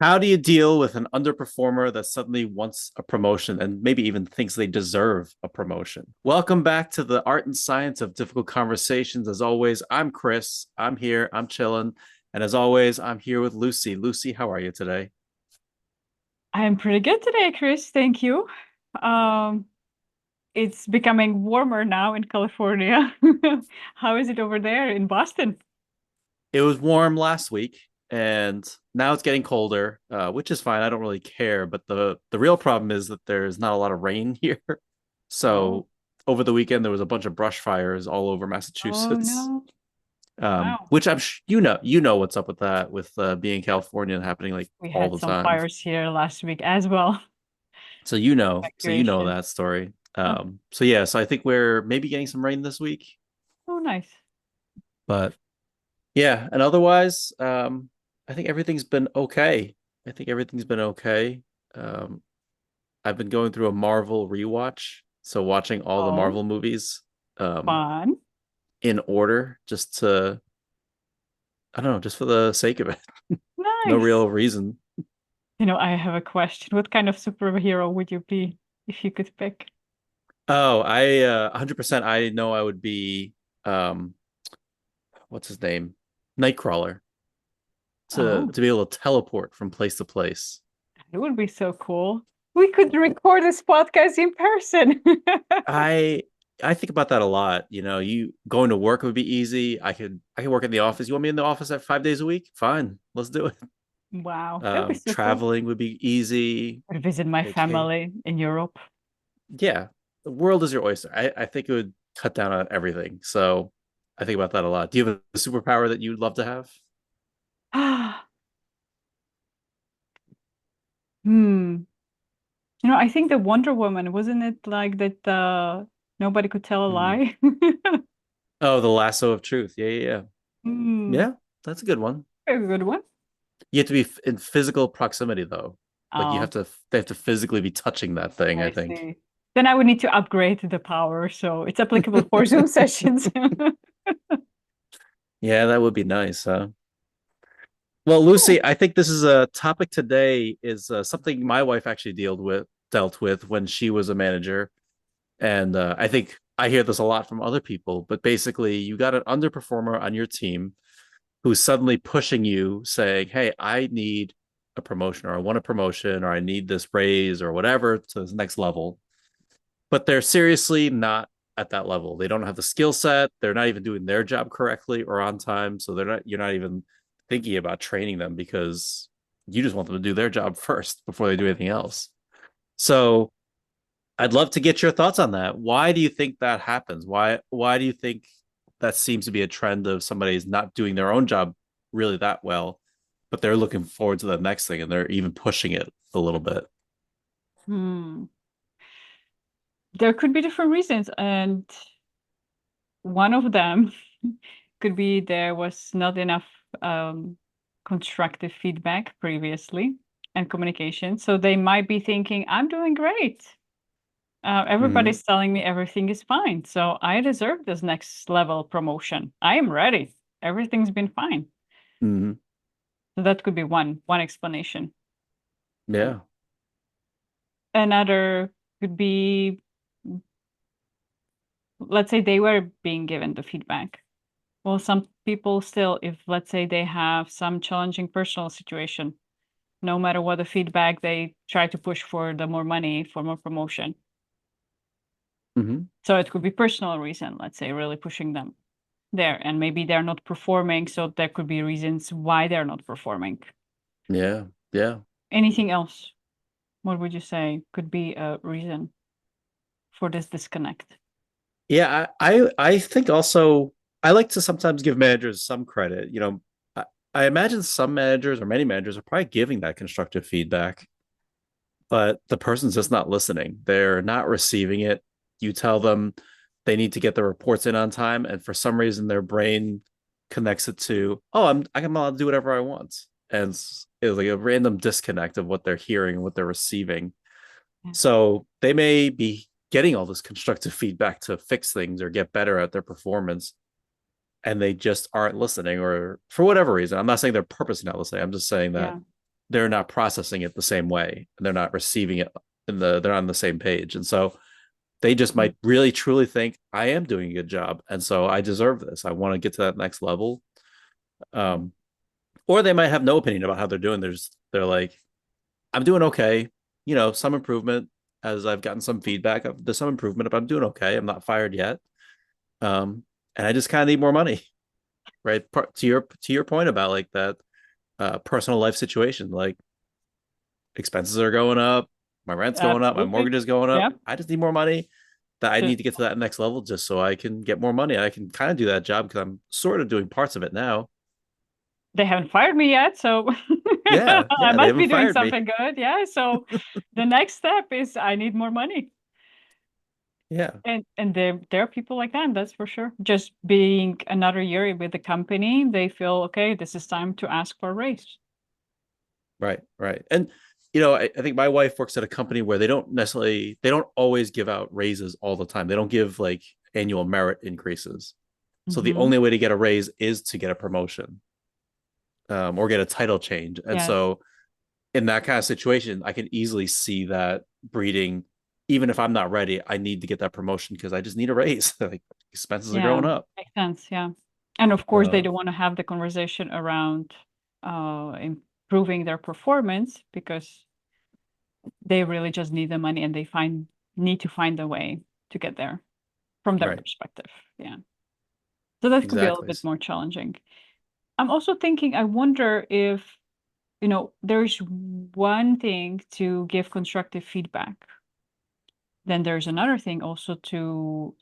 How do you deal with an underperformer that suddenly wants a promotion and maybe even thinks they deserve a promotion? Welcome back to the art and science of difficult conversations. As always, I'm Chris. I'm here. I'm chilling. And as always, I'm here with Lucie. Lucie, how are you today? I'm pretty good today, Chris. Thank you. Um, it's becoming warmer now in California. How is it over there in Boston? It was warm last week and now it's getting colder, which is fine. I don't really care. But the real problem is that there's not a lot of rain here. Oh, So over the weekend, there was a bunch of brush fires all over oh Massachusetts. no. Wow. Which you know what's up with that with being California and happening like We all had the some time. fires here last week as well. So you know Evacuation. that story. Oh, So I think we're maybe getting some rain this week, oh, nice. but yeah, and otherwise, I think everything's been okay. I think everything's been okay. Um, I've been going through a Marvel rewatch, so watching all the Oh, Marvel movies um fun. in order just to I don't know, just for the sake of it. No Nice. real reason. I have a question. What kind of superhero would you be if you could pick? Oh, I 100% I know I would be um what's his name? Nightcrawler to Oh, to be able to teleport from place to place. it would be so cool. We could record this podcast in person. I I think about that a lot. You going to work would be easy. I could work in the office. You want me in the office at 5 days a week? Fine, let's do it. Wow, that'd be so cool. Traveling would be easy. Or visit my Okay. family in Europe. Yeah. The world is your oyster. I think it would cut down on everything. So I think about that a lot. Do you have a superpower that you'd love to have? Hmm. I think the Wonder Woman, wasn't it like that nobody could tell a Hmm. lie? Oh, the lasso of truth. Yeah, yeah, yeah. Hmm. Yeah, that's a good one. A good one. You have to be in physical proximity though. Like Oh, they have to physically be touching that thing, I I think. see. Then I would need to upgrade the power, so it's applicable for Zoom sessions. Yeah, that would be nice, huh? Well, Lucie, I think this is a topic today is something my wife actually dealt with when she was a manager, and I think I hear this a lot from other people. But basically, you got an underperformer on your team who's suddenly pushing you, saying, "Hey, I need a promotion, or I want a promotion, or I need this raise, or whatever to the next level." But they're seriously not at that level. They don't have the skill set. They're not even doing their job correctly or on time. So you're not even thinking about training them because you just want them to do their job first before they do anything else. So I'd love to get your thoughts on that. Why do you think that happens? Why do you think that seems to be a trend of somebody's not doing their own job really that well, but they're looking forward to the next thing and they're even pushing it a little bit? Hmm. There could be different reasons, and one of them could be there was not enough um, constructive feedback previously and communication. So they might be thinking, I'm doing great. Mm-hmm. Everybody's telling me everything is fine. So I deserve this next level promotion. I am ready. Everything's been fine. Mm-hmm. So that could be one explanation. Yeah. Another could be, let's say they were being given the feedback. Well, some people still, if let's say they have some challenging personal situation, no matter what the feedback, they try to push for the more money, for more promotion. Mm-hmm. So it could be personal reason, let's say, really pushing them there. And maybe they're not performing, so there could be reasons why they're not performing. Yeah. Yeah. Anything else? What would you say could be a reason for this disconnect? Yeah, I think also I like to sometimes give managers some credit. I imagine some managers or many managers are probably giving that constructive feedback, but the person's just not listening. They're not receiving it. You tell them they need to get the reports in on time, and for some reason their brain connects it to, oh, I'm allowed to do whatever I want. And it's like a random disconnect of what they're hearing and what they're receiving. Yeah. So they may be getting all this constructive feedback to fix things or get better at their performance, and they just aren't listening, or for whatever reason. I'm not saying they're purposely not listening. I'm just saying that Yeah. they're not processing it the same way, and they're not receiving it they're on the same page. And so they just Mm. might really truly think I am doing a good job. And so I deserve this. I want to get to that next level. Um, or they might have no opinion about how they're doing. They're like, I'm doing okay. Some improvement as I've gotten some feedback. There's some improvement, but I'm doing okay. I'm not fired yet. And I just kind of need more money, right? To your point about like that personal life situation, like expenses are going up, my rent's going up, my Absolutely. mortgage is going up. Yeah. I just need more money. That I To, need to get to that next level just so I can get more money. I can kind of do that job because I'm sort of doing parts of it now. they haven't fired me yet, so Yeah, I yeah, they must be haven't doing fired me. something good. Yeah. So the next step is I need more money. Yeah, And there are people like that, that's for sure. Just being another year with the company, they feel okay, this is time to ask for a raise. right, right. And I think my wife works at a company where they don't always give out raises all the time. They don't give like annual merit increases. So the Hmm. only way to get a raise is to get a promotion, or get a title change. And Yes. so in that kind of situation, I can easily see that breeding. Even if I'm not ready, I need to get that promotion because I just need a raise. Like expenses are Yeah. going up. Makes sense. Yeah. And of course, they Uh, don't want to have the conversation around improving their performance because they really just need the money and they need to find a way to get there from their right, perspective. Yeah. So that could be a little exactly. bit more challenging. I'm also thinking, I wonder if, there's one thing to give constructive feedback. Then there's another thing also to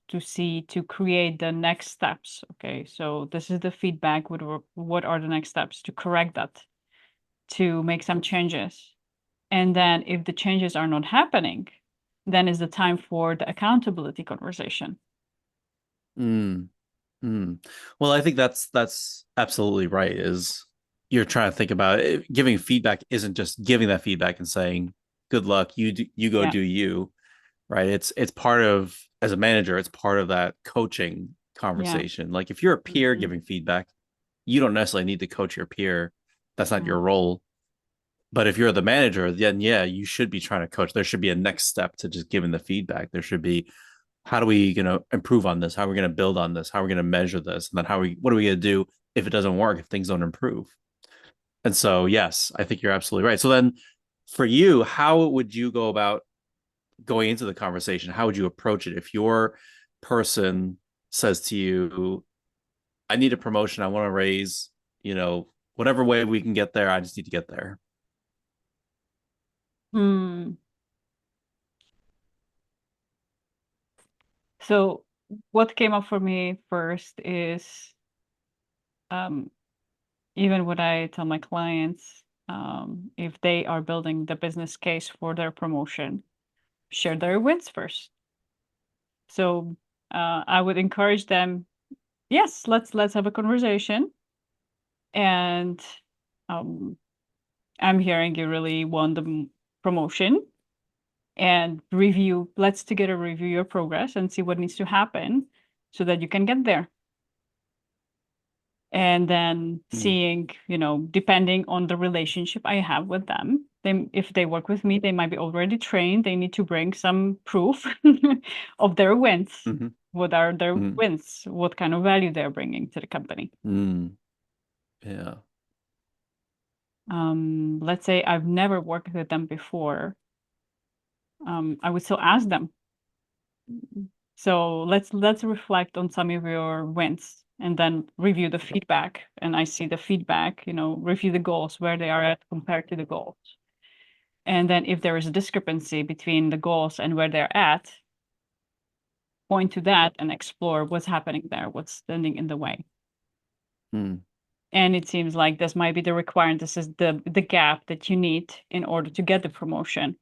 create the next steps. Okay, so this is the feedback. What are the next steps to correct that, to make some changes? And then if the changes are not happening, then is the time for the accountability conversation. Mm, mm. Well, I think that's absolutely right. Is you're trying to think about it. Giving feedback isn't just giving that feedback and saying, "Good luck, you go Yeah. do you." Right? It's part of as a manager, it's part of that coaching Yeah. conversation. Like if you're a peer Hmm. giving feedback, you don't necessarily need to coach your peer. That's not your Yeah. role. But if you're the manager, then yeah, you should be trying to coach. There should be a next step to just giving the feedback. There should be how do we improve on this? How are we going to build on this? How are we going to measure this? And then what are we going to do if it doesn't work, if things don't improve? And so yes, I think you're absolutely right. So then for you, how would you go about going into the conversation? How would you approach it if your person says to you, I need a promotion, I want to raise, whatever way we can get there, I just need to get there. Hmm. So what came up for me first is um, even what I tell my clients, if they are building the business case for their promotion, share their wins first. So I would encourage them, yes, let's have a conversation. And um, I'm hearing you really want the promotion and review. Let's together review your progress and see what needs to happen so that you can get there. And then Mm, seeing, depending on the relationship I have with them, if they work with me, they might be already trained. They need to bring some proof of their wins. mm-hmm, What are their mm-hmm, wins? What kind of value they're bringing to the company? mm, yeah. Let's say I've never worked with them before. I would still ask them. So let's reflect on some of your wins and then review the feedback. And I see the feedback, review the goals, where they are at compared to the goals. And then if there is a discrepancy between the goals and where they're at, point to that and explore what's happening there, what's standing in the way. Mm, And it seems like this might be the requirement. This is the gap that you need in order to get the promotion.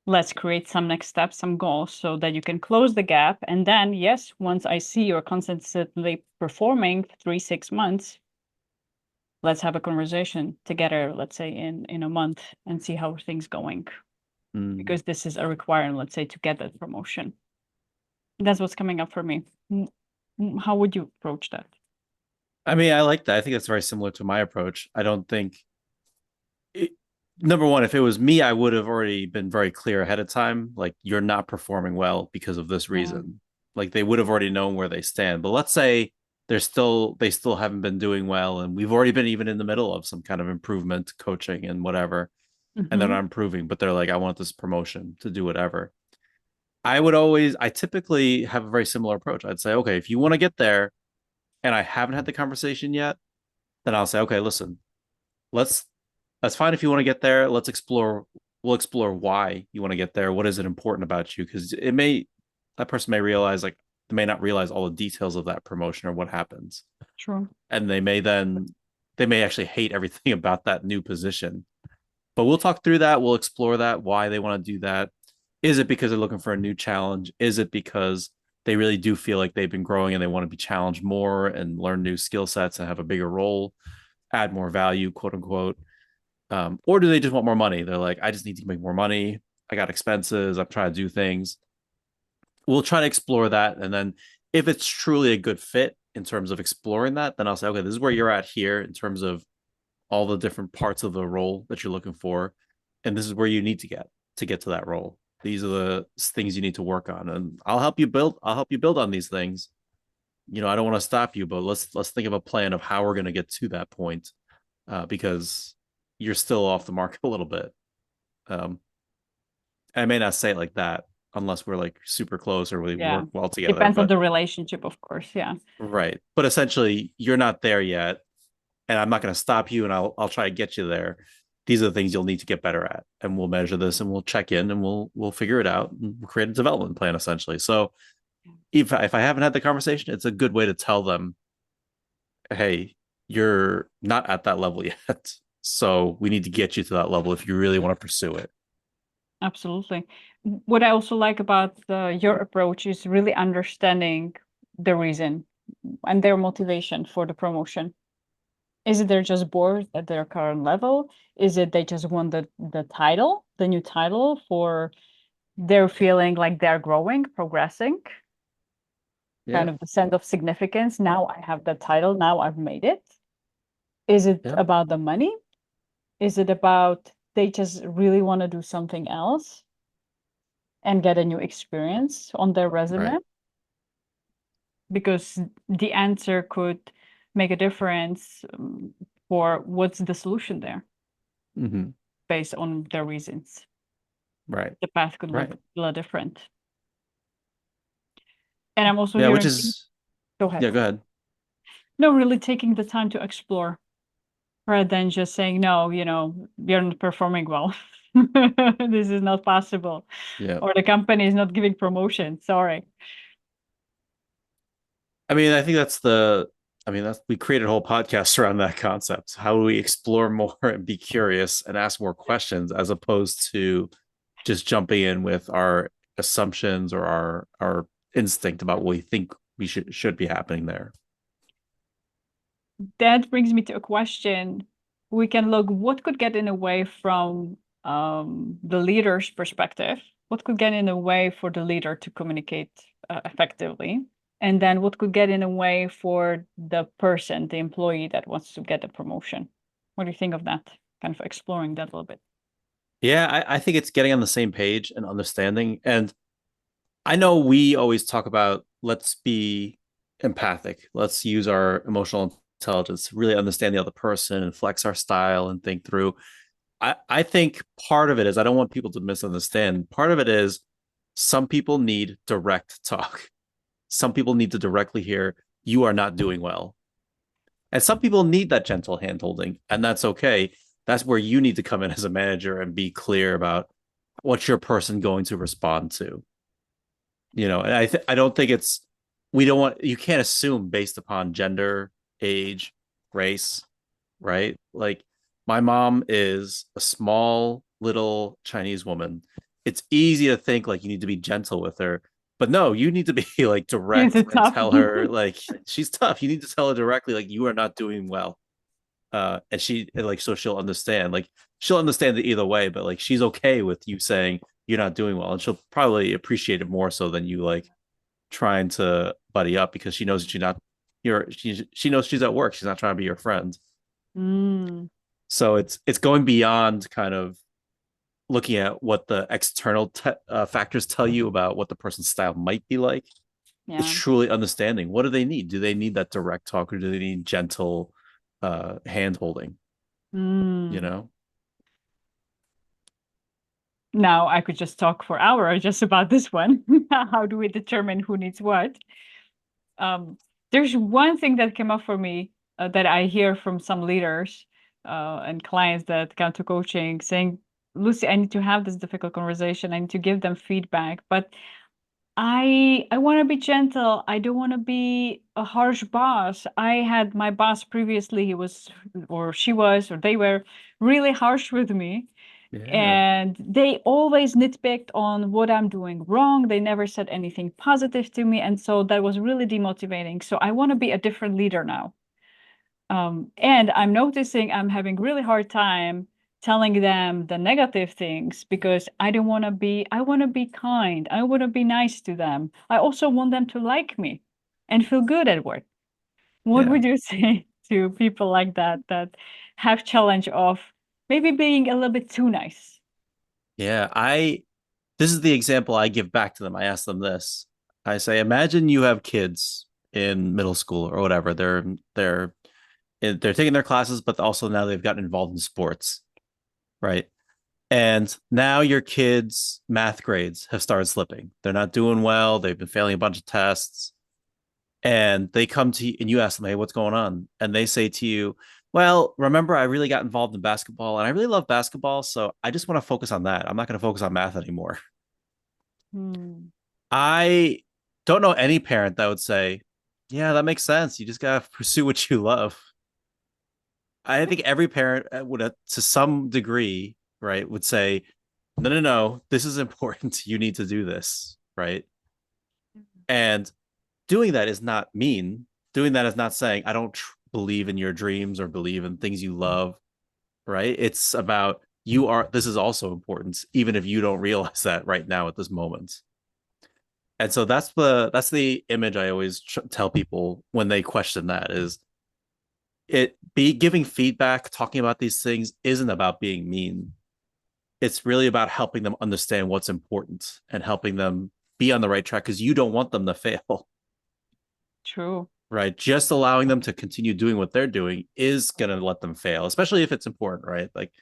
Let's create some next steps, some goals so that you can close the gap. And then, yes, once I see you're consistently performing 3, 6 months, let's have a conversation together, let's say in a month and see how things going. mm. Because this is a requirement, let's say, to get that promotion. That's what's coming up for me. How would you approach that? I mean, I like that. I think that's very similar to my approach. I don't think it, number one, if it was me, I would have already been very clear ahead of time. Like, you're not performing well because of this Yeah. reason. Like, they would have already known where they stand. But let's say they still haven't been doing well, and we've already been even in the middle of some kind of improvement, coaching and whatever, and they're Mm-hmm. not improving, but they're like, I want this promotion to do whatever. I typically have a very similar approach. I'd say, okay, if you want to get there and I haven't had the conversation yet, then I'll say, okay, listen, let's that's fine if you want to get there. We'll explore why you want to get there. What is it important about you? Because that person may realize, like, they may not realize all the details of that promotion or what happens. True. And they may actually hate everything about that new position. But we'll talk through that. We'll explore that, why they want to do that. Is it because they're looking for a new challenge? Is it because they really do feel like they've been growing and they want to be challenged more and learn new skill sets and have a bigger role, add more value, quote unquote? Or do they just want more money? They're like, I just need to make more money. I got expenses. I'm trying to do things. We'll try to explore that. And then if it's truly a good fit in terms of exploring that, then I'll say, okay, this is where you're at here in terms of all the different parts of the role that you're looking for. And this is where you need to get to that role. These are the things you need to work on. And I'll help you build on these things. I don't want to stop you, but let's think of a plan of how we're going to get to that point, because you're still off the mark a little bit. Um, I may not say it like that unless we're like super close or we Yeah. work well together, Depends on but the relationship, of course. Yeah. right. But essentially, you're not there yet, and I'm not going to stop you, and I'll try to get you there. These are the things you'll need to get better at, and we'll measure this, and we'll check in, and we'll figure it out, and we'll create a development plan essentially. So if I haven't had the conversation, it's a good way to tell them, hey, you're not at that level yet. So we need to get you to that level if you really want to pursue it. Absolutely. What I also like about your approach is really understanding the reason and their motivation for the promotion. Is it they're just bored at their current level? Is it they just want the title, the new title for they're feeling like they're growing, progressing, kind Yeah. of the sense of significance. Now I have the title, now I've made it. Is it Yeah. about the money? Is it about they just really want to do something else and get a new experience on their resume? Right. Because the answer could make a difference for what's the solution there Mm-hmm. based on their reasons. Right. The path could look Right. a little different. And I'm also Yeah. Which hearing, is, go ahead. yeah, go ahead. No, really taking the time to explore rather than just saying, no, you're not performing well. This is not possible. Yeah. Or the company is not giving promotion. Sorry. I mean, we created a whole podcast around that concept. How do we explore more and be curious and ask more questions as opposed to just jumping in with our assumptions or our instinct about what we think we should be happening there. That brings me to a question. We can look what could get in the way from the leader's perspective. What could get in the way for the leader to communicate effectively? And then what could get in the way for the person, the employee that wants to get a promotion? What do you think of that? Kind of exploring that a little bit. Yeah, I think it's getting on the same page and understanding. And I know we always talk about, let's be empathic. Let's use our emotional intelligence to really understand the other person and flex our style and think through. I think part of it is, I don't want people to misunderstand. Part of it is some people need direct talk. Some people need to directly hear, you are not doing well. And some people need that gentle hand holding, and that's okay. That's where you need to come in as a manager and be clear about what's your person going to respond to. And I don't think it's we don't want you can't assume based upon gender, age, race, right? Like, my mom is a small little Chinese woman. It's easy to think like you need to be gentle with her, but no, you need to be like Is direct it and tough? tell her, like, she's tough. You need to tell her directly, like, you are not doing well. And like, so she'll understand it either way, but like, she's okay with you saying you're not doing well, and she'll probably appreciate it more so than you like trying to buddy up, because she knows that she knows she's at work. She's not trying to be your friend. Mm. So it's going beyond kind of looking at what the external factors tell you about what the person's style might be like. It's Yeah. truly understanding, what do they need? Do they need that direct talk, or do they need gentle hand holding? You Mm. know? Now I could just talk for hours just about this one. How do we determine who needs what? Um, there's one thing that came up for me that I hear from some leaders and clients that come to coaching saying, Lucy, I need to have this difficult conversation. I need to give them feedback, but I want to be gentle. I don't want to be a harsh boss. I had my boss previously, he was, or she was, or they were really harsh with me. Yeah. And they always nitpicked on what I'm doing wrong. They never said anything positive to me. And so that was really demotivating. So I want to be a different leader now. And I'm noticing I'm having really hard time telling them the negative things because I want to be kind. I want to be nice to them. I also want them to like me and feel good at work. What Yeah. would you say to people like that that have challenge of maybe being a little bit too nice? Yeah. This is the example I give back to them. I ask them this. I say, imagine you have kids in middle school or whatever. They're taking their classes, but also now they've gotten involved in sports, right? And now your kids' math grades have started slipping. They're not doing well. They've been failing a bunch of tests. And they come to you and you ask them, hey, what's going on? And they say to you, well, remember, I really got involved in basketball and I really love basketball. So I just want to focus on that. I'm not going to focus on math anymore. Hmm. I don't know any parent that would say, yeah, that makes sense. You just got to pursue what you love. I think every parent would, to some degree, right, would say, no, no, no, this is important. You need to do this, right? And doing that is not mean. Doing that is not saying, I don't believe in your dreams or believe in things you love, right? It's about this is also important, even if you don't realize that right now at this moment. And so that's the image I always tell people when they question that is it be giving feedback, talking about these things isn't about being mean. It's really about helping them understand what's important and helping them be on the right track because you don't want them to fail. True. Right? Just allowing them to continue doing what they're doing is going to let them fail, especially if it's important, right? Like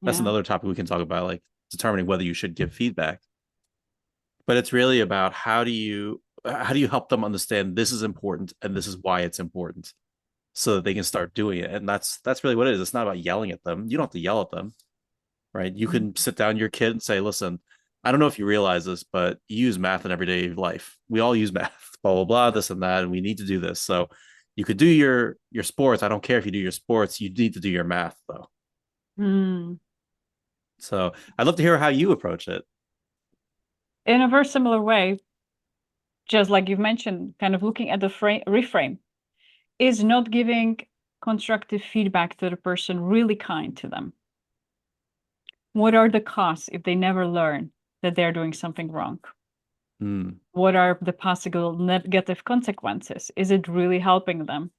that's Yeah. another topic we can talk about, like determining whether you should give feedback. But it's really about how do you help them understand this is important and this is why it's important so that they can start doing it. And that's really what it is. It's not about yelling at them. You don't have to yell at them, right? You Mm. can sit down your kid and say, listen, I don't know if you realize this, but you use math in everyday life. We all use math, blah, blah, blah, this and that, and we need to do this. So you could do your sports. I don't care if you do your sports. You need to do your math though. Mm. So I'd love to hear how you approach it. In a very similar way, just like you've mentioned, kind of looking at the reframe, is not giving constructive feedback to the person really kind to them? What are the costs if they never learn that they're doing something wrong? Mm, What are the possible negative consequences? Is it really helping them?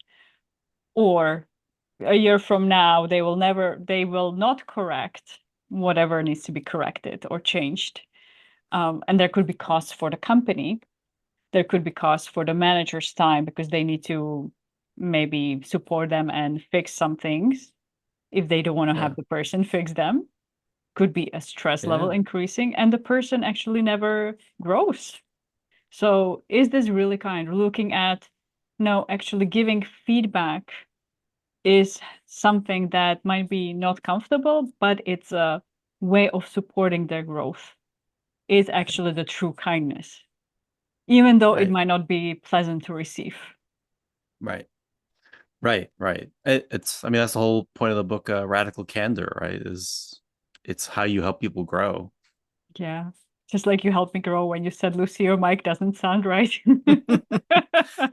Or a year from now, they will not correct whatever needs to be corrected or changed. And there could be costs for the company. There could be costs for the manager's time because they need to maybe support them and fix some things if they don't want to yeah, have the person fix them. Could be a stress level yeah, increasing and the person actually never grows. So is this really kind? Looking at, no, actually giving feedback is something that might be not comfortable, but it's a way of supporting their growth. Is right, actually the true kindness, even though it right, might not be pleasant to receive. right. Right, right. It's, I mean, that's the whole point of the book, Radical Candor, right? Is it's how you help people grow. Yeah. Just like you helped me grow when you said Lucy, your mic doesn't sound right.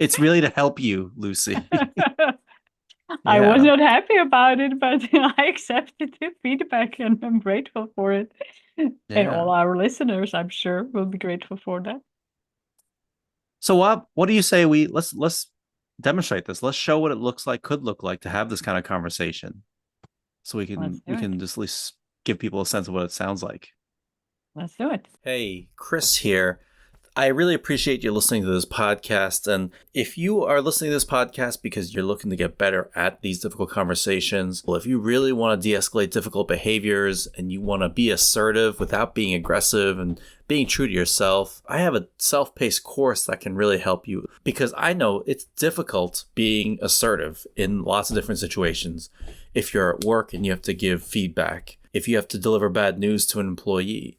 It's really to help you, Lucy. I was Yeah, not happy about it, but I accepted the feedback and I'm grateful for it. And all yeah. our listeners, I'm sure, will be grateful for that. So what do you say let's demonstrate this. Let's show what it looks like, could look like to have this kind of conversation. so we Let's can do we it. can just at least give people a sense of what it sounds like. Let's do it. Hey, Chris here. I really appreciate you listening to this podcast. And if you are listening to this podcast because you're looking to get better at these difficult conversations, well, if you really want to de escalate difficult behaviors and you want to be assertive without being aggressive and being true to yourself, I have a self paced course that can really help you because I know it's difficult being assertive in lots of different situations. If you're at work and you have to give feedback, if you have to deliver bad news to an employee,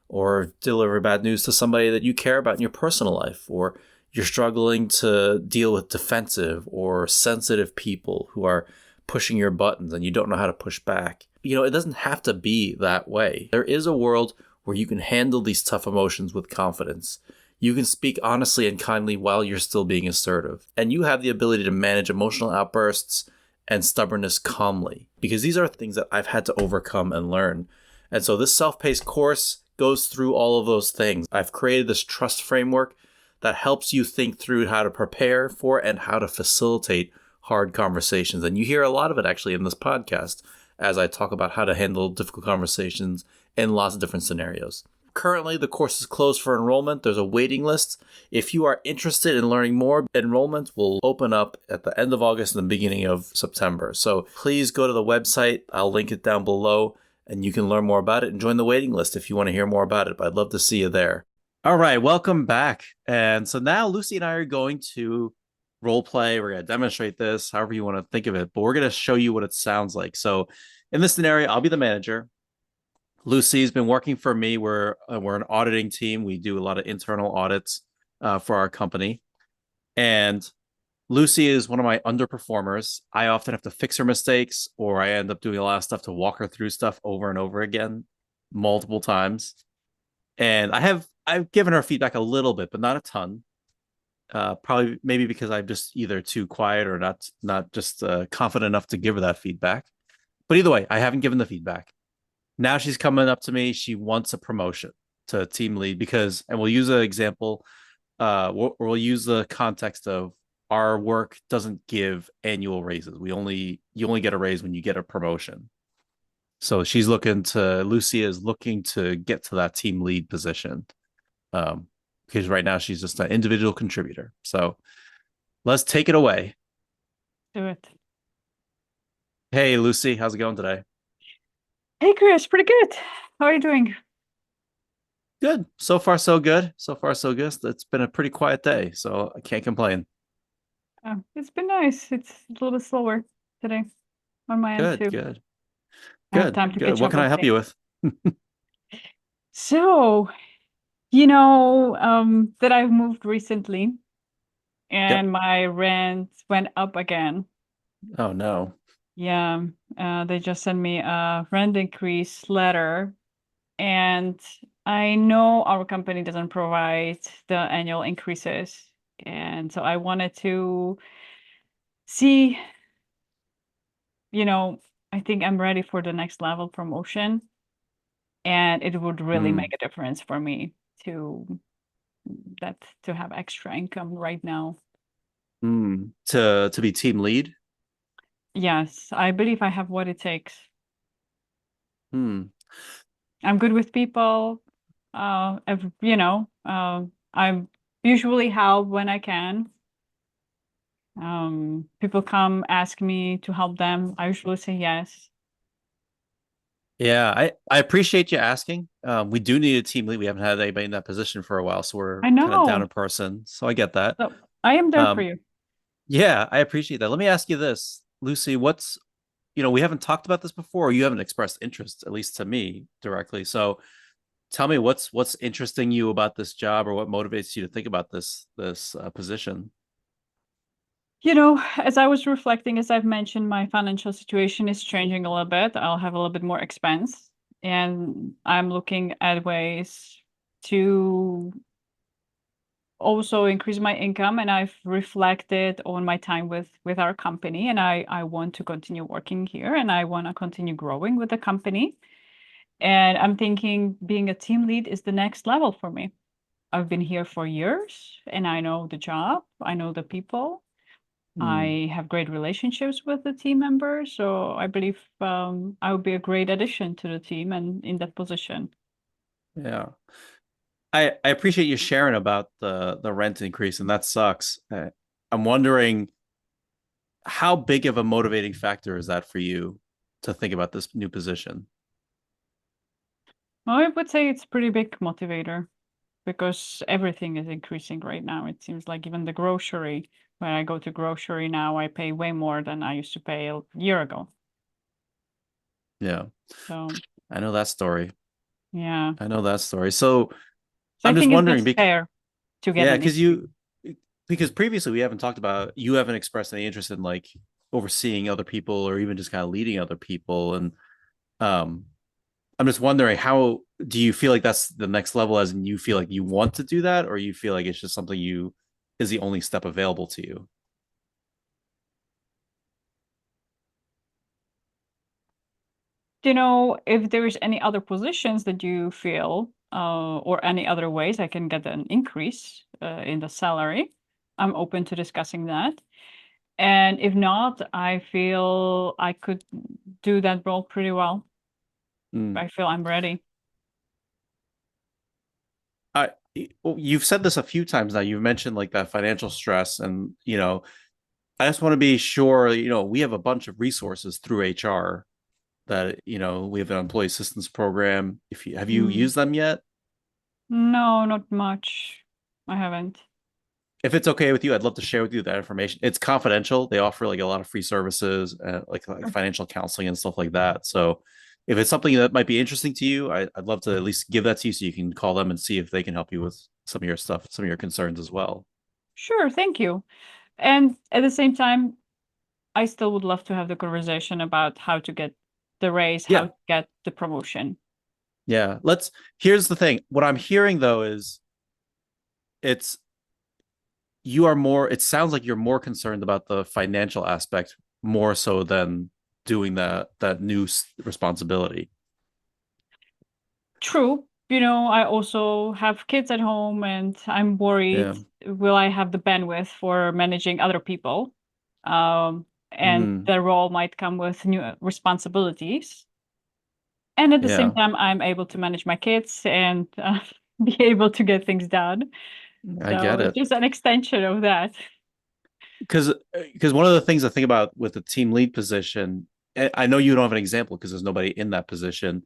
or deliver bad news to somebody that you care about in your personal life, or you're struggling to deal with defensive or sensitive people who are pushing your buttons and you don't know how to push back. It doesn't have to be that way. There is a world where you can handle these tough emotions with confidence. You can speak honestly and kindly while you're still being assertive. And you have the ability to manage emotional outbursts and stubbornness calmly, because these are things that I've had to overcome and learn. And so this self-paced course goes through all of those things. I've created this trust framework that helps you think through how to prepare for and how to facilitate hard conversations. And you hear a lot of it actually in this podcast as I talk about how to handle difficult conversations in lots of different scenarios. Currently, the course is closed for enrollment. There's a waiting list. If you are interested in learning more, enrollment will open up at the end of August and the beginning of September. So please go to the website. I'll link it down below, and you can learn more about it and join the waiting list if you want to hear more about it. But I'd love to see you there. All right, welcome back. And so now Lucy and I are going to role play. We're going to demonstrate this, however you want to think of it, but we're going to show you what it sounds like. So in this scenario, I'll be the manager. Lucy's been working for me. We're an auditing team. We do a lot of internal audits for our company. And Lucy is one of my underperformers. I often have to fix her mistakes, or I end up doing a lot of stuff to walk her through stuff over and over again, multiple times. And I've given her feedback a little bit, but not a ton. Probably maybe because I'm just either too quiet or not just confident enough to give her that feedback. But either way, I haven't given the feedback. Now she's coming up to me. She wants a promotion to team lead because, and we'll use an example. We'll use the context of our work doesn't give annual raises. You only get a raise when you get a promotion. So Lucy is looking to get to that team lead position. Because right now she's just an individual contributor. So let's take it away. Do it. Hey, Lucy, how's it going today? Hey, Chris, pretty good. How are you doing? Good. So far, so good. So far, so good. It's been a pretty quiet day, so I can't complain. It's been nice. It's a little bit slower today on my end Good, too. good, I have good, time to good. catch What up can on I help things. you with? So, that I've moved recently Yep. and my rent went up again. Oh no. Yeah, they just sent me a rent increase letter, and I know our company doesn't provide the annual increases, and so I wanted to see, you know, I think I'm ready for the next level promotion, and it would really Hmm. make a difference for me to to have extra income right now. Hmm. To be team lead. Yes, I believe I have what it takes. Hmm. I'm good with people. I usually help when I can. People come ask me to help them. I usually say yes. Yeah, I appreciate you asking. We do need a team lead. We haven't had anybody in that position for a while, so we're I kind of down know. in person. So I get that. So I am there for Um, you. yeah, I appreciate that. Let me ask you this, Lucy. We haven't talked about this before, or you haven't expressed interest, at least to me directly. So tell me what's interesting you about this job, or what motivates you to think about this position. As I was reflecting, as I've mentioned, my financial situation is changing a little bit. I'll have a little bit more expense, and I'm looking at ways to also increase my income. And I've reflected on my time with our company, and I want to continue working here, and I want to continue growing with the company. And I'm thinking being a team lead is the next level for me. I've been here for years, and I know the job, I know the people. Mm, I have great relationships with the team members, so I believe I would be a great addition to the team and in that position. yeah. I appreciate you sharing about the rent increase, and that sucks. I'm wondering how big of a motivating factor is that for you to think about this new position? Well, I would say it's a pretty big motivator because everything is increasing right now. It seems like even the grocery, when I go to grocery now, I pay way more than I used to pay a year ago. Yeah, So I know that story. yeah. I know that story. So So I I'm just think it's wondering, just fair to get yeah, an increase. because previously we haven't talked about you haven't expressed any interest in like overseeing other people or even just kind of leading other people, and um, I'm just wondering how do you feel like that's the next level, as in you feel like you want to do that, or you feel like it's just something you is the only step available to you? Do you know if there is any other positions that you feel or any other ways I can get an increase in the salary? I'm open to discussing that. And if not, I feel I could do that role pretty well. Mm. I feel I'm ready. I you've said this a few times now. You've mentioned like that financial stress, and I just want to be sure. We have a bunch of resources through HR that we have an employee assistance program. If you have you Mm. used them yet? No, not much. I haven't. If it's okay with you, I'd love to share with you that information. It's confidential. They offer like a lot of free services, like Sure. financial counseling and stuff like that. So, if it's something that might be interesting to you, I'd love to at least give that to you so you can call them and see if they can help you with some of your stuff, some of your concerns as well. Sure, thank you. And at the same time, I still would love to have the conversation about how to get the raise, how Yeah, to get the promotion. yeah. Here's the thing. What I'm hearing though is it's it sounds like you're more concerned about the financial aspect more so than doing that new responsibility. True. I also have kids at home and I'm worried, Yeah. will I have the bandwidth for managing other people? And Mm, the role might come with new responsibilities. And at the same yeah. time, I'm able to manage my kids and be able to get things done. I So get it's it. just an extension of that. Because one of the things I think about with the team lead position, I know you don't have an example because there's nobody in that position.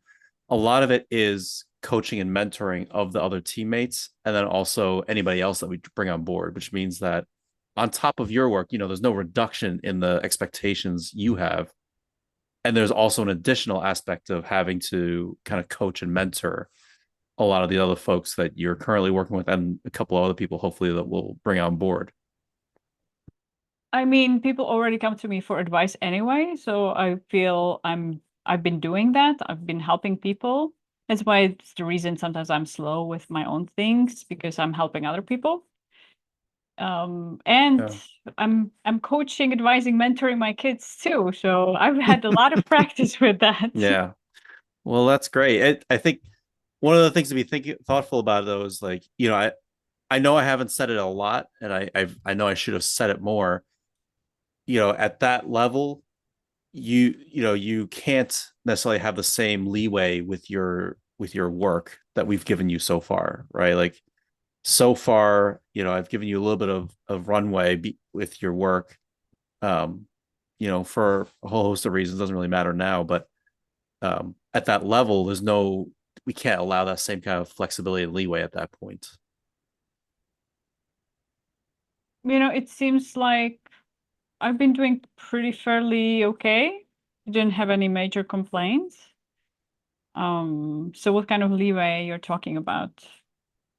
A lot of it is coaching and mentoring of the other teammates, and then also anybody else that we bring on board, which means that on top of your work, there's no reduction in the expectations you have. And there's also an additional aspect of having to kind of coach and mentor a lot of the other folks that you're currently working with and a couple of other people, hopefully, that will bring on board. I mean, people already come to me for advice anyway, so I feel I've been doing that. I've been helping people. That's why it's the reason sometimes I'm slow with my own things because I'm helping other people. And Yeah. I'm coaching, advising, mentoring my kids too. So I've had a lot of practice with that. Yeah. Well, that's great. I think one of the things to be thinking thoughtful about though is like, I know I haven't said it a lot, and I know I should have said it more. At that level, you can't necessarily have the same leeway with your work that we've given you so far, right? Like so far, I've given you a little bit of runway with your work, um, for a whole host of reasons. Doesn't really matter now, but at that level, we can't allow that same kind of flexibility and leeway at that point. It seems like I've been doing pretty fairly okay. Didn't have any major complaints. So what kind of leeway you're talking about?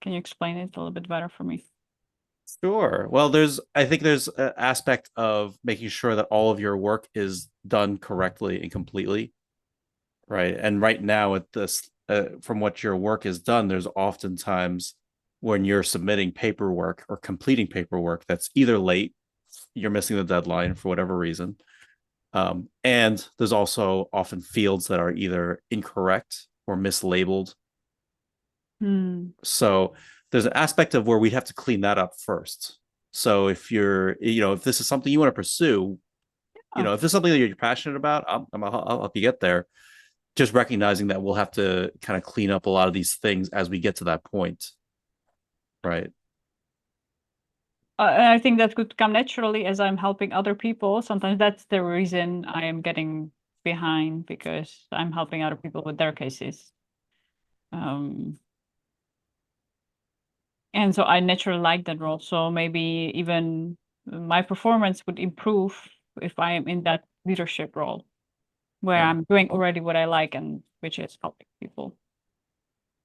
Can you explain it a little bit better for me? Sure. Well, I think there's an aspect of making sure that all of your work is done correctly and completely, right? And right now, at this, from what your work is done, there's oftentimes when you're submitting paperwork or completing paperwork that's either late, you're missing the deadline for whatever reason, and there's also often fields that are either incorrect or mislabeled. Hmm. So there's an aspect of where we have to clean that up first. So if you're, if this is something you want to pursue, Yeah. if this is something that you're passionate about, I'll help you get there. Just recognizing that we'll have to kind of clean up a lot of these things as we get to that point, right? And I think that could come naturally as I'm helping other people. Sometimes that's the reason I am getting behind because I'm helping other people with their cases. Um, and so I naturally like that role. So maybe even my performance would improve if I am in that leadership role where Yeah, I'm doing already what I like and which is helping people.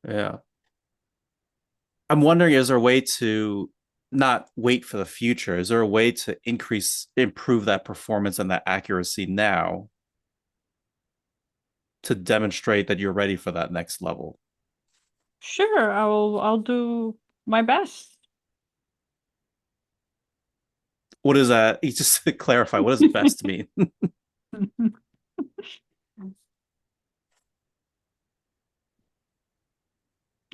yeah. I'm wondering, is there a way to not wait for the future? Is there a way to improve that performance and that accuracy now to demonstrate that you're ready for that next level? Sure, I'll do my best. What is that? You just to clarify, what does best mean?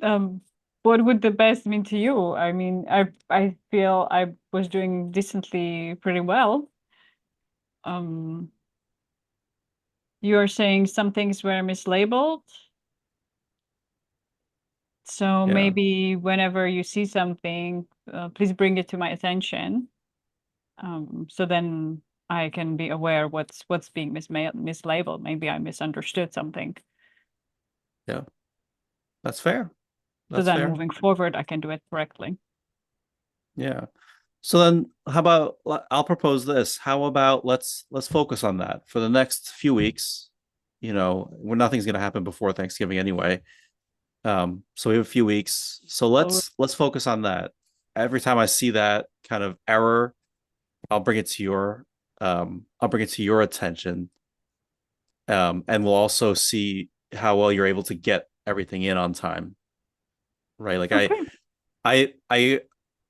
Um, what would the best mean to you? I mean, I feel I was doing decently pretty well. Um, you are saying some things were mislabeled. So Yeah, maybe whenever you see something, please bring it to my attention. So then I can be aware what's being mislabeled. Maybe I misunderstood something. yeah. That's fair. So That's then fair. moving forward, I can do it correctly. Yeah. So then how about I'll propose this. How about let's focus on that for the next few weeks. Where nothing's gonna happen before Thanksgiving anyway. So we have a few weeks. So So, let's focus on that. Every time I see that kind of error, I'll bring it to your attention. And we'll also see how well you're able to get everything in on time. Right. Like okay. I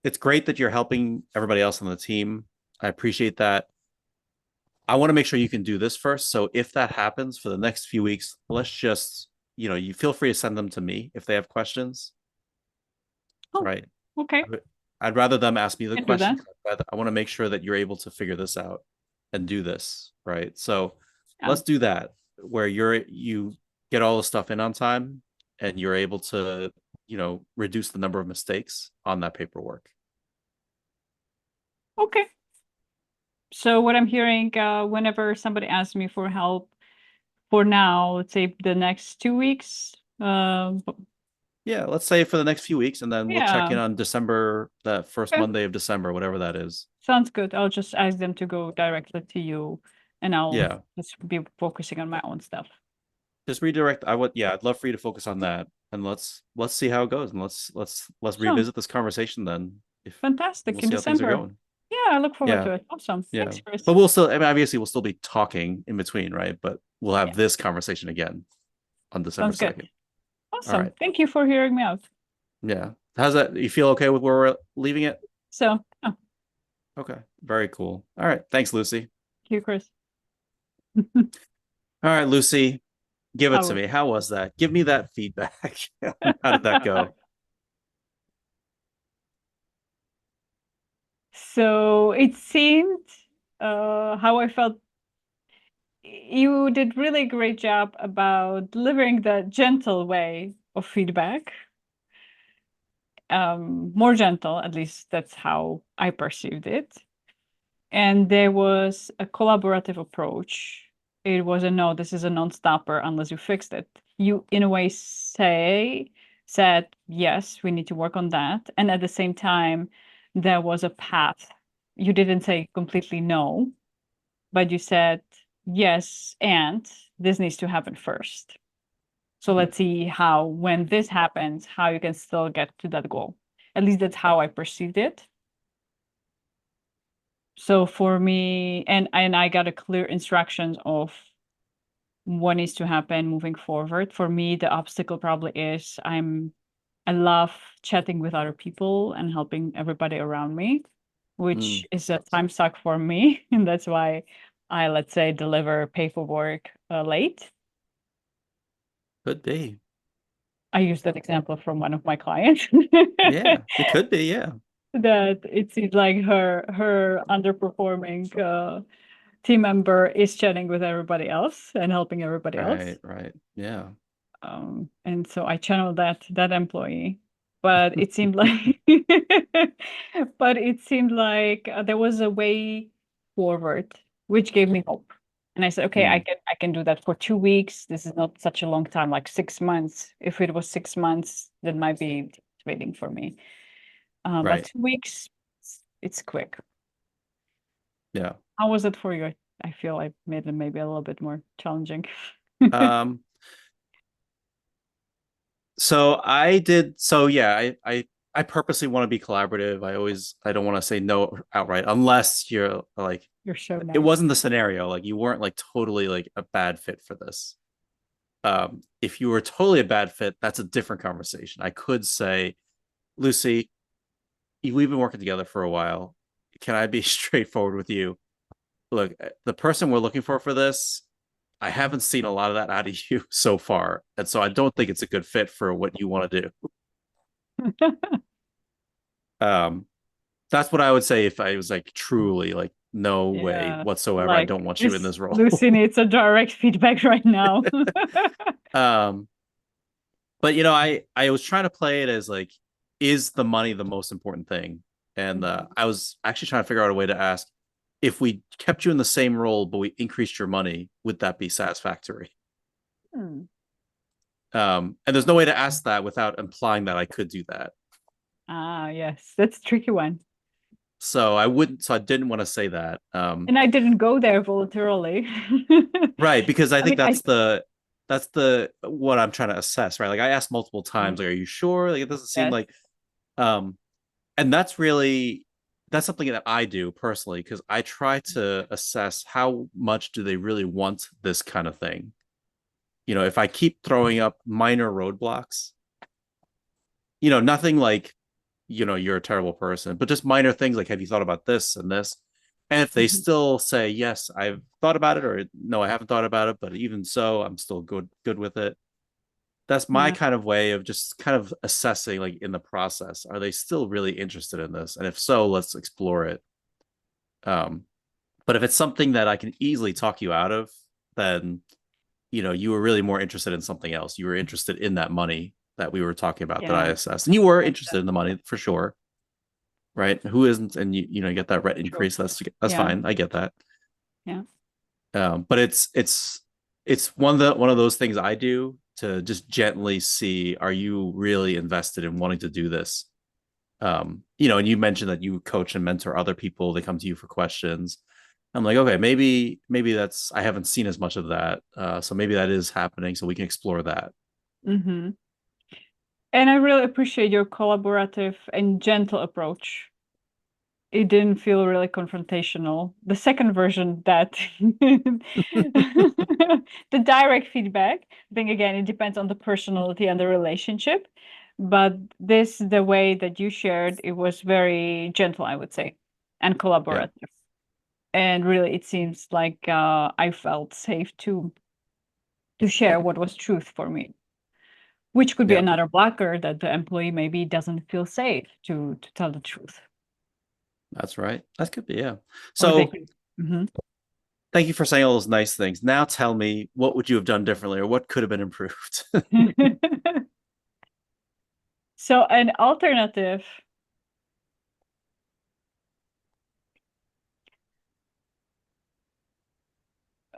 it's great that you're helping everybody else on the team. I appreciate that. I want to make sure you can do this first. So if that happens for the next few weeks, let's just, you feel free to send them to me if they have questions, Oh, right? okay. I'd rather them ask me the Can do that. questions. I want to make sure that you're able to figure this out and do this, right? So Yeah. let's do that where you get all the stuff in on time and you're able to, reduce the number of mistakes on that paperwork. Okay. So what I'm hearing, whenever somebody asks me for help, for now, let's say the next 2 weeks, Yeah, let's say for the next few weeks, and then we'll check yeah, in on December, that first okay. Monday of December, whatever that is. Sounds good. I'll just ask them to go directly to you, and I'll Yeah, just be focusing on my own stuff. just redirect. Yeah, I'd love for you to focus on that, and let's see how it goes, and let's So revisit this conversation then. If fantastic we'll in see how things are December. going. Yeah, I look forward Yeah, to it. Awesome. yeah, Thanks, Chris. but we'll still, I mean, obviously, we'll still be talking in between, right? But we'll Yeah, have this conversation again on December sounds good. 2nd. All Awesome. right. Thank you for hearing me out. Yeah. How's that? You feel okay with where we're leaving it? So, thank Okay. Very cool. All right. Thanks, Lucy. you, Chris. All right, Lucy. Give it to Oh. me. How was that? Give me that feedback. How did that go? So it seemed how I felt you did really great job about delivering the gentle way of feedback. More gentle, at least that's how I perceived it. And there was a collaborative approach. It was a no, this is a non-stopper unless you fixed it. You, in a way, said, yes, we need to work on that. And at the same time, there was a path. You didn't say completely no, but you said, yes, and this needs to happen first. So let's see how, when this happens, how you can still get to that goal. At least that's how I perceived it. So for me, and I got a clear instructions of what needs to happen moving forward. For me, the obstacle probably is I love chatting with other people and helping everybody around me, which Mm, is a time suck for me, and that's why I, let's say, deliver paperwork late. could be. I use that example from one of my clients. Yeah, it could be. Yeah. that it seems like her underperforming team member is chatting with everybody else and helping everybody else. Right, right. Yeah. And so I channeled that employee, but it seemed like there was a way forward, which gave me hope. And I said, okay, I Mm, can do that for 2 weeks. This is not such a long time, like 6 months. If it was 6 months, that might be waiting for me. But right. 2 weeks, it's quick. Yeah. How was it for you? I feel I made it maybe a little bit more challenging. Um, so I did so yeah, I purposely want to be collaborative. I don't want to say no outright unless you're like You're so it nice. wasn't the scenario. Like you weren't like totally like a bad fit for this. If you were totally a bad fit, that's a different conversation. I could say, Lucy, we've been working together for a while. Can I be straightforward with you? Look, the person we're looking for this, I haven't seen a lot of that out of you so far. And so I don't think it's a good fit for what you want to do. Um, that's what I would say if I was like truly like, no way Yeah, whatsoever. I like don't want you in this this role. Lucy needs a direct feedback right now. um, but I was trying to play it as like, is the money the most important thing? And Mhm. I was actually trying to figure out a way to ask, if we kept you in the same role but we increased your money, would that be satisfactory? Hmm. And there's no way to ask that without implying that I could do that. Ah, yes, that's a tricky one. So I didn't want to say that. And I didn't go there voluntarily. Right, because I I think mean, that's the what I'm trying to assess, right? Like I asked multiple times, like, are you sure? Like it doesn't seem yes. like um and that's something that I do personally because I try to assess how much do they really want this kind of thing. If I keep throwing up minor roadblocks, nothing like, you're a terrible person, but just minor things like, have you thought about this and this? And if they Mhm. still say, yes, I've thought about it, or no, I haven't thought about it, but even so, I'm still good with it. That's my Yeah. kind of way of just kind of assessing, like in the process, are they still really interested in this? And if so, let's explore it. Um, but if it's something that I can easily talk you out of, then you were really more interested in something else. You were interested in that money that we were talking about that I Yeah. assessed, and you were Makes interested sense. in the money for sure, right? Who isn't? And you get that rent True. increase. That's Yeah. fine. I get that. Yeah. But it's one of those things I do to just gently see, are you really invested in wanting to do this? And you mentioned that you coach and mentor other people. They come to you for questions. I'm like, okay, maybe that's I haven't seen as much of that. So maybe that is happening. So we can explore that. Hmm. And I really appreciate your collaborative and gentle approach. It didn't feel really confrontational. The second version that the direct feedback, I think again, it depends on the personality and the relationship. But the way that you shared, it was very gentle, I would say, and Yeah, collaborative. And really, it seems like I felt safe to share what was truth for me, which could be yeah, another blocker that the employee maybe doesn't feel safe to tell the truth, that's right. That could be, yeah. or they So could. Mhm. thank you for saying all those nice things. Now tell me, what would you have done differently, or what could have been improved? So an alternative,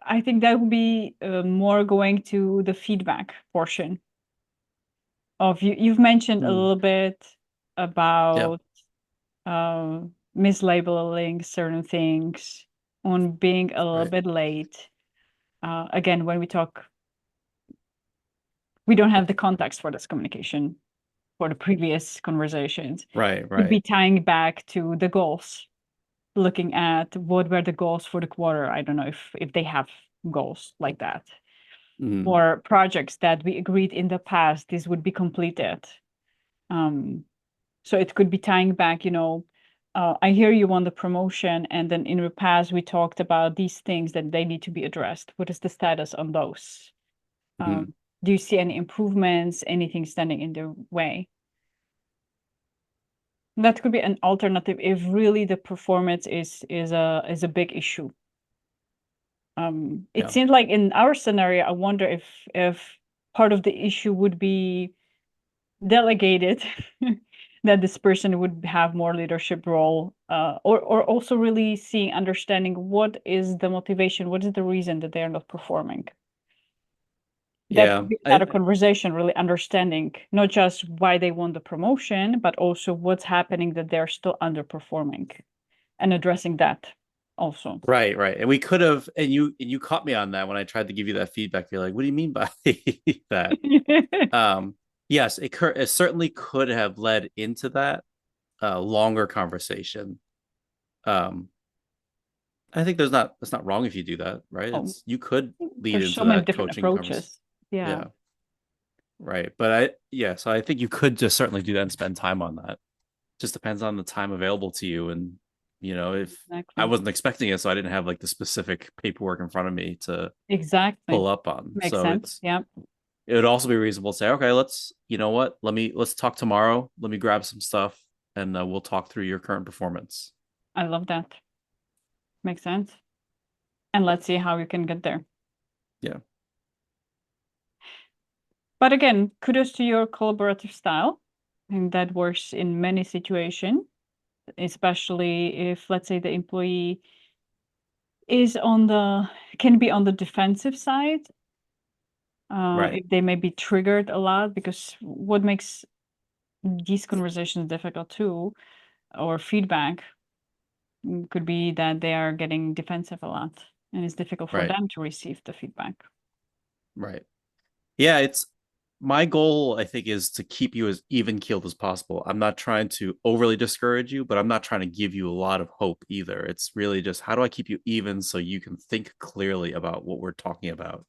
I think that would be more going to the feedback portion of you. You've mentioned a Hmm. little bit Yeah, about mislabeling certain things, on being a little right, bit late. Again, when we talk, we don't have the context for this communication for the previous conversations. right, Could right. be tying back to the goals, looking at what were the goals for the quarter. I don't know if they have goals like that, Hmm. or projects that we agreed in the past this would be completed. Um, so it could be tying back, I hear you want the promotion, and then in the past we talked about these things that they need to be addressed. What is the status on those? Hmm. Do you see any improvements, anything standing in the way? That could be an alternative if really the performance is a big issue. It Yeah. seems like in our scenario, I wonder if part of the issue would be delegated, that this person would have more leadership role, or also really seeing, understanding what is the motivation, what is the reason that they are not performing. That Yeah. could be another conversation, really understanding not just why they want the promotion, but also what's happening that they're still underperforming and addressing that also. Right, right. And we could have, and you caught me on that when I tried to give you that feedback. You're like, what do you mean by that? Um, yes, it certainly could have led into that longer conversation. Um, I think that's not wrong if you do that, right? Oh, It's you could lead there's so into many that different coaching conversation. approaches. Yeah, Yeah, right. But so I think you could just certainly do that and spend time on that. Just depends on the time available to you. And, if I exactly. wasn't expecting it, so I didn't have like the specific paperwork in front of me to Exactly. pull up on. Makes So sense. Yeah, it would also be reasonable to say, okay, you know what? Let's talk tomorrow. Let me grab some stuff and we'll talk through your current performance. I love that. Makes sense. And let's see how you can get there. Yeah. But again, kudos to your collaborative style. And that works in many situations, especially if, let's say, the employee is can be on the defensive side, Right. if they may be triggered a lot, because what makes these conversations difficult too, or feedback, could be that they are getting defensive a lot, and it's difficult for Right. them to receive the feedback. Right. Yeah. It's my goal, I think, is to keep you as even keeled as possible. I'm not trying to overly discourage you, but I'm not trying to give you a lot of hope either. It's really just how do I keep you even so you can think clearly about what we're talking about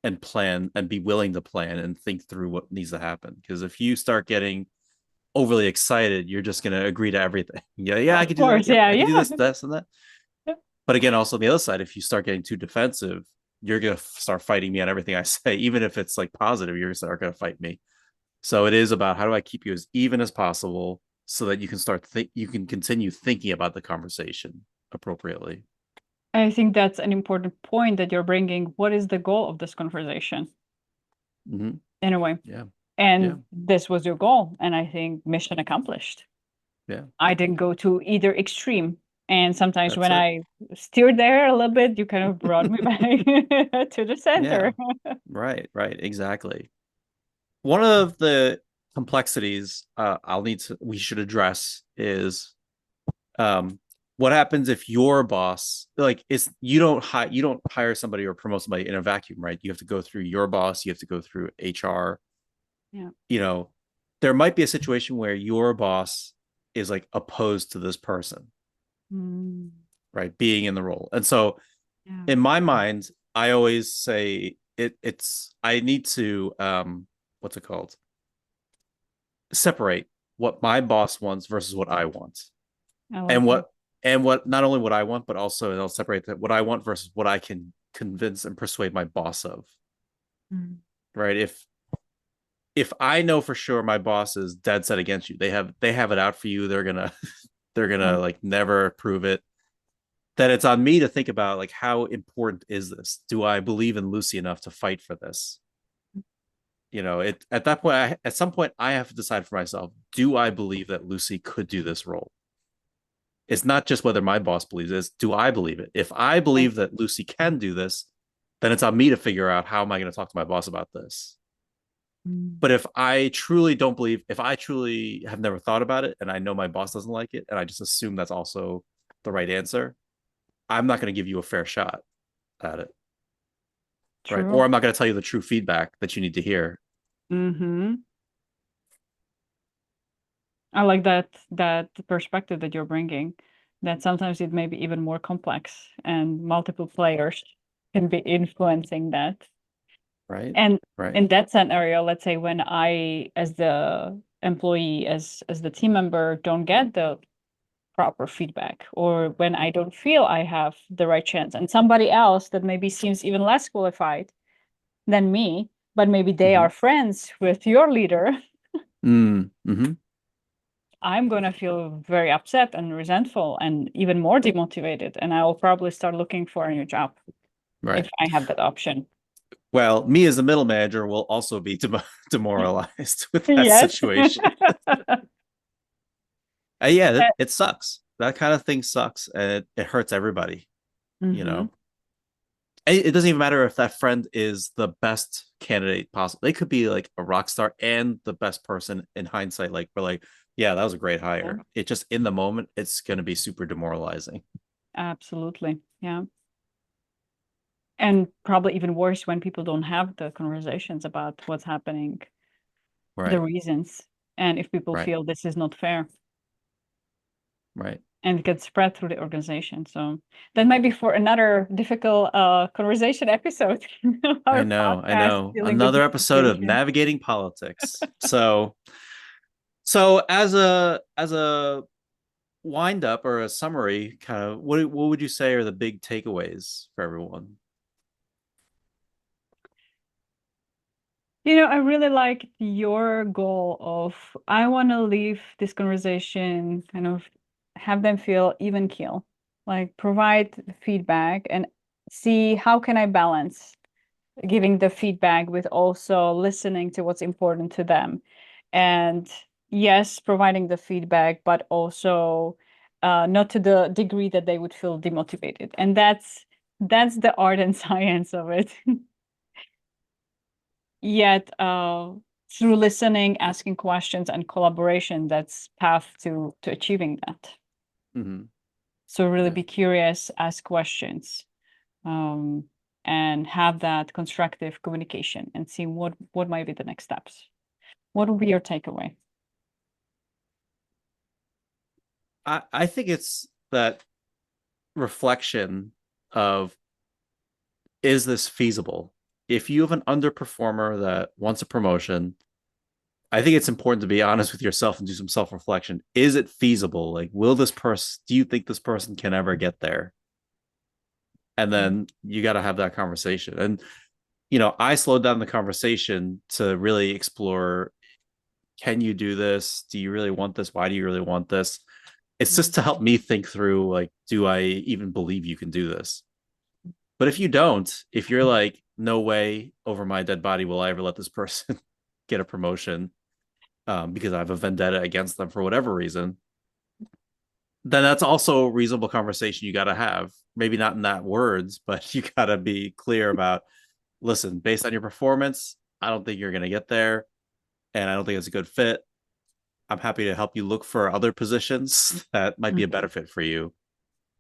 and plan and be willing to plan and think through what needs to happen. Because if you start getting overly excited, you're just going to agree to everything. Yeah, yeah, I Of could do that. course, Yep, yeah, I could do yeah. this, and that. But again, also on the other side, if you start getting too defensive, you're going to start fighting me on everything I say, even if it's like positive. You're going to fight me. So it is about how do I keep you as even as possible so that you can you can continue thinking about the conversation appropriately. I think that's an important point that you're bringing. What is the goal of this conversation Mm-hmm. in a way? Yeah, yeah, And this was your goal, and I think mission accomplished. yeah. I didn't go to either extreme. And sometimes That's when it. I steered there a little bit, you kind of brought me back to the Yeah, center. right, right, exactly. One of the complexities we should address is um what happens if your boss like is you don't hire somebody or promote somebody in a vacuum, right? You have to go through your boss, you have to go through HR. Yeah. you know there might be a situation where your boss is like opposed to this person, Mm, right, being in the role. And so yeah. in my mind, I always say it's I need to what's it called, separate what my boss wants versus what I want, I like and that. what not only what I want, but also I'll separate that what I want versus what I can convince and persuade my boss of. Mm, Right? If I know for sure my boss is dead set against you, they have it out for you. They're gonna they're gonna right. like never approve it. Then it's on me to think about like how important is this? Do I believe in Lucy enough to fight for this? It at that point, at some point, I have to decide for myself: do I believe that Lucy could do this role? It's not just whether my boss believes this. Do I believe it? If I Right. believe that Lucy can do this, then it's on me to figure out how am I going to talk to my boss about this. Mm, But if I truly don't believe, if I truly have never thought about it and I know my boss doesn't like it and I just assume that's also the right answer, I'm not going to give you a fair shot at it. Right. true. Or I'm not going to tell you the true feedback that you need to hear. Mm-hmm. I like that perspective that you're bringing, that sometimes it may be even more complex and multiple players can be influencing that. Right. And Right. in that scenario, let's say when I, as the employee, as the team member, don't get the proper feedback, or when I don't feel I have the right chance, and somebody else that maybe seems even less qualified than me, but maybe they Mm-hmm. are friends with your leader, Mm-hmm. I'm going to feel very upset and resentful and even more demotivated. And I will probably start looking for a new job if Right. I have that option. Well, me as the middle manager will also be demoralized with that Yes. situation. Yeah, it sucks. That kind of thing sucks, and it hurts everybody. You Mm-hmm. know, it doesn't even matter if that friend is the best candidate possible. They could be like a rock star and the best person in hindsight. Like we're like, yeah, that was a great Yeah, hire. It just in the moment, it's going to be super demoralizing. absolutely. Yeah. And probably even worse when people don't have the conversations about what's happening, the Right. reasons, and if people Right. feel this is not fair Right. and it gets spread through the organization. So that might be for another difficult conversation episode of I our know. I podcast, know. dealing with Another these episode of situations. navigating politics. So as a wind up or a summary, kind of what would you say are the big takeaways for everyone? I really like your goal of I want to leave this conversation kind of have them feel even keel, like provide feedback and see how can I balance giving the feedback with also listening to what's important to them. And yes, providing the feedback, but also not to the degree that they would feel demotivated. And that's the art and science of it. Yet through listening, asking questions, and collaboration, that's path to achieving that. Mm-hmm. So really Yeah. be curious, ask questions, um, and have that constructive communication and see what might be the next steps. What would be your takeaway? I think it's that reflection of, is this feasible? If you have an underperformer that wants a promotion, I think it's important to be honest with yourself and do some self reflection. Is it feasible? Like, do you think this person can ever get there? And then you got to have that conversation. And, I slowed down the conversation to really explore, can you do this? Do you really want this? Why do you really want this? It's just to help me think through, like, do I even believe you can do this? But if you don't, if you're like, no way over my dead body will I ever let this person get a promotion, because I have a vendetta against them for whatever reason, then that's also a reasonable conversation you got to have. Maybe not in that words, but you got to be clear about, listen, based on your performance, I don't think you're going to get there. And I don't think it's a good fit. I'm happy to help you look for other positions that might be a Mhm. better fit for you.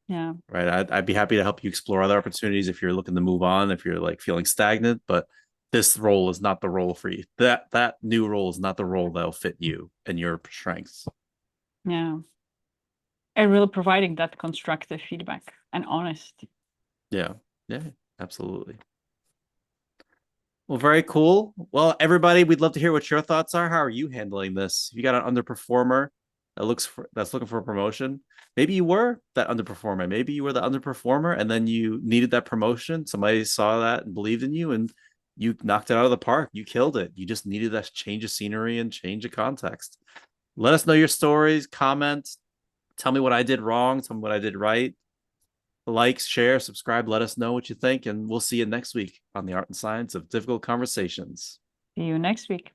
Yeah, Right. I'd be happy to help you explore other opportunities if you're looking to move on, if you're like feeling stagnant, but this role is not the role for you. That new role is not the role that'll fit you and your strengths. yeah. And really providing that constructive feedback and honest. Yeah. Yeah. Absolutely. Well, very cool. Well, everybody, we'd love to hear what your thoughts are. How are you handling this? If you got an underperformer that's looking for a promotion, maybe you were that underperformer. Maybe you were the underperformer, and then you needed that promotion. Somebody saw that and believed in you, and you knocked it out of the park. You killed it. You just needed that change of scenery and change of context. Let us know your stories. Comment. Tell me what I did wrong. Tell me what I did right. Like, share, subscribe, let us know what you think, and we'll see you next week on the art and science of difficult conversations. See you next week.